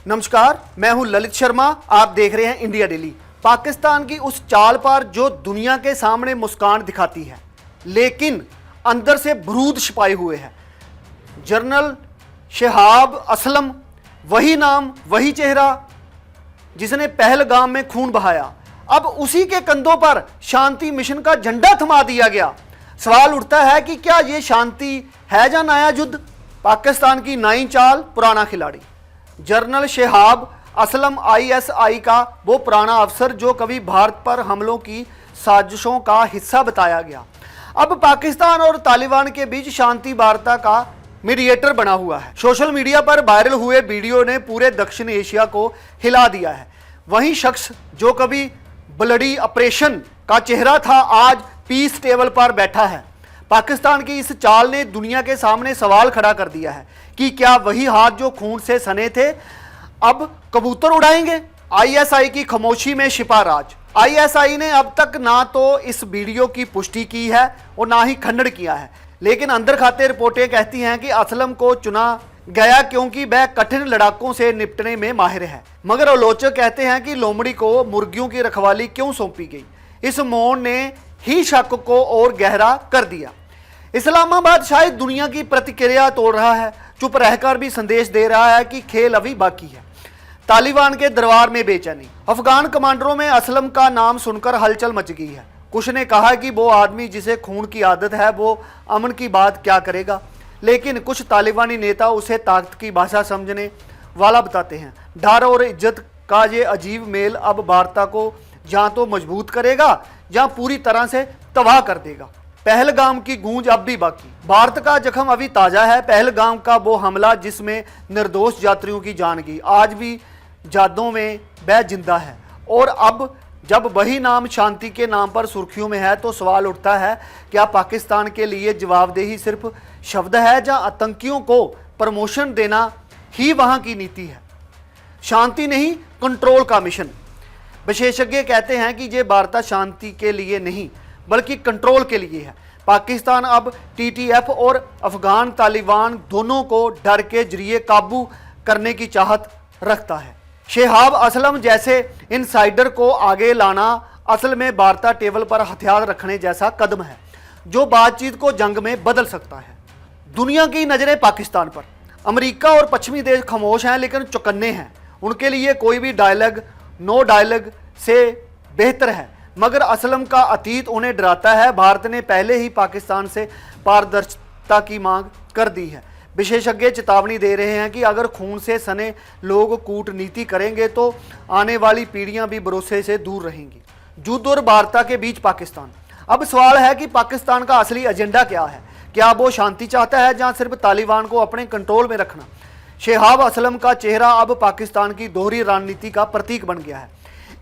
नमस्कार, मैं हूं ललित शर्मा। आप देख रहे हैं इंडिया डेली। पाकिस्तान की उस चाल पर जो दुनिया के सामने मुस्कान दिखाती है लेकिन अंदर से बारूद छिपाए हुए है। जनरल शहाब असलम, वही नाम वही चेहरा जिसने पहलगाम में खून बहाया, अब उसी के कंधों पर शांति मिशन का झंडा थमा दिया गया। सवाल उठता है कि क्या यह शांति है या नया युद्ध? पाकिस्तान की नई चाल, पुराना खिलाड़ी। जनरल शहाब असलम आईएसआई का वो पुराना अफसर जो कभी भारत पर हमलों की साजिशों का हिस्सा बताया गया, अब पाकिस्तान और तालिबान के बीच शांति वार्ता का मीडिएटर बना हुआ है। सोशल मीडिया पर वायरल हुए वीडियो ने पूरे दक्षिण एशिया को हिला दिया है। वही शख्स जो कभी ब्लडी ऑपरेशन का चेहरा था, आज पीस टेबल पर बैठा है। पाकिस्तान की इस चाल ने दुनिया के सामने सवाल खड़ा कर दिया है कि क्या वही हाथ जो खून से सने थे अब कबूतर उड़ाएंगे? आईएसआई की खामोशी में छिपा राज। आईएसआई ने अब तक ना तो इस वीडियो की पुष्टि की है और ना ही खंडन किया है, लेकिन अंदर खाते रिपोर्टें कहती हैं कि असलम को चुना गया क्योंकि वह कठिन लड़ाकों से निपटने में माहिर है। मगर आलोचक कहते हैं कि लोमड़ी को मुर्गियों की रखवाली क्यों सौंपी गई? इस मौन ने ही शक को और गहरा कर दिया। इस्लामाबाद शायद दुनिया की प्रतिक्रिया तोड़ रहा है, चुप रहकर भी संदेश दे रहा है कि खेल अभी बाकी है। तालिबान के दरबार में बेचैनी। अफगान कमांडरों में असलम का नाम सुनकर हलचल मच गई है। कुछ ने कहा कि वो आदमी जिसे खून की आदत है वो अमन की बात क्या करेगा, लेकिन कुछ तालिबानी नेता उसे ताकत की भाषा समझने वाला बताते हैं। डर और इज्जत का ये अजीब मेल अब वार्ता को या तो मजबूत करेगा या पूरी तरह से तबाह कर देगा। पहलगाम की गूंज अब भी बाकी। भारत का जख्म अभी ताजा है। पहलगाम का वो हमला जिसमें निर्दोष यात्रियों की जान गई, आज भी यादों में वह जिंदा है। और अब जब वही नाम शांति के नाम पर सुर्खियों में है तो सवाल उठता है, क्या पाकिस्तान के लिए जवाबदेही सिर्फ शब्द है या आतंकियों को प्रमोशन देना ही वहां की नीति है? शांति नहीं, कंट्रोल का मिशन। विशेषज्ञ कहते हैं कि ये वार्ता शांति के लिए नहीं बल्कि कंट्रोल के लिए है। पाकिस्तान अब टीटीएफ और अफगान तालिबान दोनों को डर के जरिए काबू करने की चाहत रखता है। शहाब असलम जैसे इनसाइडर को आगे लाना असल में वार्ता टेबल पर हथियार रखने जैसा कदम है जो बातचीत को जंग में बदल सकता है। दुनिया की नज़रें पाकिस्तान पर। अमेरिका और पश्चिमी देश खामोश हैं लेकिन चौकन्ने हैं। उनके लिए कोई भी डायलॉग नो डायलॉग से बेहतर है, मगर असलम का अतीत उन्हें डराता है। भारत ने पहले ही पाकिस्तान से पारदर्शिता की मांग कर दी है। विशेषज्ञ चेतावनी दे रहे हैं कि अगर खून से सने लोग कूटनीति करेंगे तो आने वाली पीढ़ियां भी भरोसे से दूर रहेंगी। युद्ध और वार्ता के बीच पाकिस्तान। अब सवाल है कि पाकिस्तान का असली एजेंडा क्या है? क्या वो शांति चाहता है या सिर्फ तालिबान को अपने कंट्रोल में रखना? शहाब असलम का चेहरा अब पाकिस्तान की दोहरी रणनीति का प्रतीक बन गया है।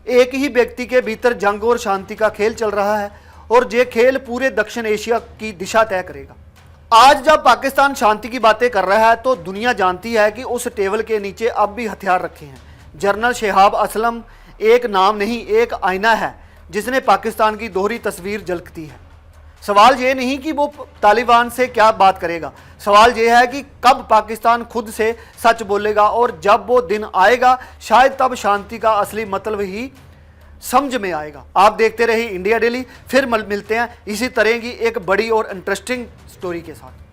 एक ही व्यक्ति के भीतर जंग और शांति का खेल चल रहा है और ये खेल पूरे दक्षिण एशिया की दिशा तय करेगा। आज जब पाकिस्तान शांति की बातें कर रहा है तो दुनिया जानती है कि उस टेबल के नीचे अब भी हथियार रखे हैं। जनरल शहाब असलम एक नाम नहीं, एक आईना है जिसने पाकिस्तान की दोहरी तस्वीर झलकती है। सवाल ये नहीं कि वो तालिबान से क्या बात करेगा, सवाल ये है कि कब पाकिस्तान खुद से सच बोलेगा, और जब वो दिन आएगा शायद तब शांति का असली मतलब ही समझ में आएगा। आप देखते रहिए इंडिया डेली। फिर मिलते हैं इसी तरह की एक बड़ी और इंटरेस्टिंग स्टोरी के साथ।